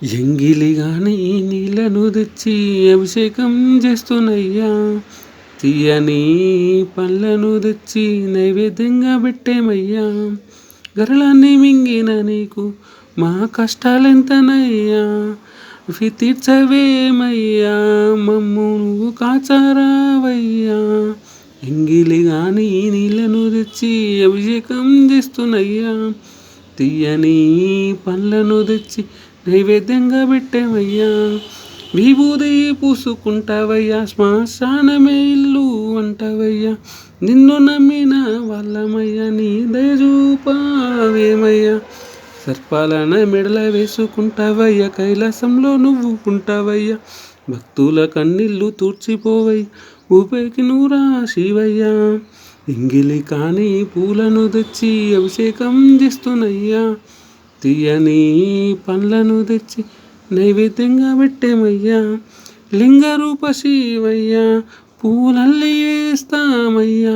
ఎంగిలిగాని నీళ్ళను తెచ్చి అభిషేకం చేస్తున్నయ్యా, తీయని పళ్ళను తెచ్చి నైవేద్యంగా పెట్టేమయ్యా. గరళాన్ని మింగిన నీకు మా కష్టాలెంతనయ్యా, అవి తీర్చవేమయ్యా, మమ్ము నువ్వు కాచారావయ్యా. ఎంగిలిగాని నీళ్ళను తెచ్చి అభిషేకం చేస్తున్నయ్యా, తీయని పళ్ళను తెచ్చి నైవేద్యంగా పెట్టేవయ్యా. విభూది పూసుకుంటావయ్యా, శ్మశానమే ఇల్లు అంటావయ్యా. నిన్ను నమ్మిన వాళ్ళమయ్యా, నీ దయచూపావేమయ్యా. సర్పాలన మెడల వేసుకుంటావయ్యా, కైలాసంలో నువ్వు ఉంటావయ్యా. భక్తుల కన్నీళ్ళు తూర్చిపోవయ్యా, ఊపేకి నూరా శివయ్యా. ఎంగిలి కాని పూలను తెచ్చి అభిషేకం చేస్తున్నయ్యా, తీయని పండ్లను తెచ్చి నైవేద్యంగా పెట్టేమయ్యా. లింగరూప శివయ్యా, పూలల్లి వేస్తామయ్యా.